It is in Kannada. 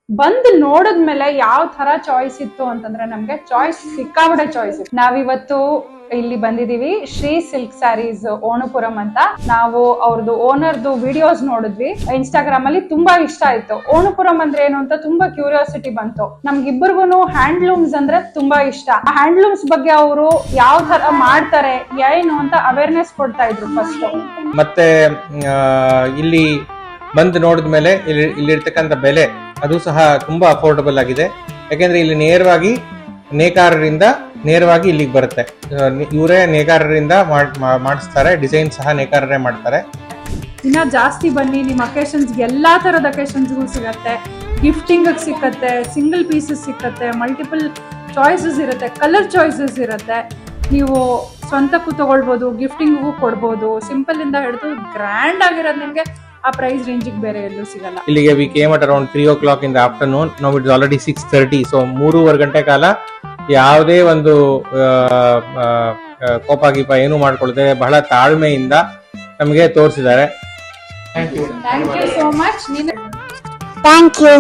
ಬಂದು ನೋಡಿದ್ಮೇಲೆ ಯಾವ ತರ ಚಾಯ್ಸ್ ಇತ್ತು ಅಂತಂದ್ರೆ ನಮ್ಗೆ ಚಾಯ್ಸ್ ಸಿಕ್ಕಾಬಿಟ್ಟೆ ಚಾಯ್ಸ್ ಇತ್ತು. ನಾವಿವತ್ತು ಇಲ್ಲಿ ಬಂದಿದೀವಿ ಶ್ರೀ ಸಿಲ್ಕ್ ಸ್ಯಾರೀಸ್ ಓಣುಪುರಂ ಅಂತ. ನಾವು ಅವ್ರದ್ದು ಓನರ್ದು ವಿಡಿಯೋಸ್ ನೋಡಿದ್ವಿ ಇನ್ಸ್ಟಾಗ್ರಾಮ್ ಅಲ್ಲಿ, ತುಂಬಾ ಇಷ್ಟ ಆಯ್ತು. ಓಣುಪುರಂ ಅಂದ್ರೆ ಏನು ಅಂತ ತುಂಬಾ ಕ್ಯೂರಿಯಾಸಿಟಿ ಬಂತು. ನಮ್ಗಿಬ್ಬರಿಗೂ ಹ್ಯಾಂಡ್ಲೂಮ್ಸ್ ಅಂದ್ರೆ ತುಂಬಾ ಇಷ್ಟ. ಹ್ಯಾಂಡ್ಲೂಮ್ಸ್ ಬಗ್ಗೆ ಅವರು ಯಾವ ತರ ಮಾಡ್ತಾರೆ ಏನು ಅಂತ ಅವೇರ್ನೆಸ್ ಕೊಡ್ತಾ ಇದ್ರು ಫಸ್ಟ್. ಮತ್ತೆ ಇಲ್ಲಿ ಬಂದು ನೋಡಿದ್ಮೇಲೆ ಇಲ್ಲಿರ್ತಕ್ಕಂಥ ಬೆಲೆ ಅದು ಸಹ ತುಂಬಾ ಅಫೋರ್ಡಬಲ್ ಆಗಿದೆ. ಯಾಕೆಂದ್ರೆ ಇಲ್ಲಿ ನೇಕಾರರಿಂದ ನೇರವಾಗಿ ಇಲ್ಲಿಗೆ ಬರುತ್ತೆ. ಇವರೇ ನೇಕಾರರಿಂದ ಮಾಡಿಸ್ತಾರೆ, ಡಿಸೈನ್ ಸಹ ನೇಕಾರರೇ ಮಾಡ್ತಾರೆ. ಇನ್ನ ಜಾಸ್ತಿ ಬನ್ನಿ, ನಿಮ್ಮ ಅಕೇಶನ್ಸ್ ಎಲ್ಲಾ ತರದ ಅಕೇಶನ್ಸ್ಗೂ ಸಿಗತ್ತೆ. ಗಿಫ್ಟಿಂಗ್ ಸಿಕ್ಕತ್ತೆ, ಸಿಂಗಲ್ ಪೀಸಸ್ ಸಿಕ್ಕತ್ತೆ, ಮಲ್ಟಿಪಲ್ ಚಾಯ್ಸಸ್ ಇರುತ್ತೆ, ಕಲರ್ ಚಾಯ್ಸಸ್ ಇರುತ್ತೆ. ನೀವು ಸ್ವಂತಕ್ಕೂ ತಗೊಳ್ಬೋದು, ಗಿಫ್ಟಿಂಗ್ಗೂ ಕೊಡ್ಬೋದು. ಸಿಂಪಲ್ ಇಂದ ಹಿಡಿದು ಗ್ರ್ಯಾಂಡ್ ಆಗಿರೋದು ನಿಮ್ಗೆ ಆ ಪ್ರೈಸ್ ರೇಂಜಿಗೆ ಬೇರೆ ಎಲ್ಲೂ ಸಿಗಲ್ಲ. ಇಲ್ಲಿಗೆ we came at around 3 o'clock in the afternoon. Now it's already 6:30. So 3 ಗಂಟೆ ಕಾಲ ಯಾವುದೇ ಒಂದು ಕೋಪ ಗೀಪ ಏನು ಮಾಡ್ಕೊಳ್ದೆ ಬಹಳ ತಾಳ್ಮೆಯಿಂದ ನಮಗೆ ತೋರಿಸಿದ್ದಾರೆ. Thank you so much. Thank you.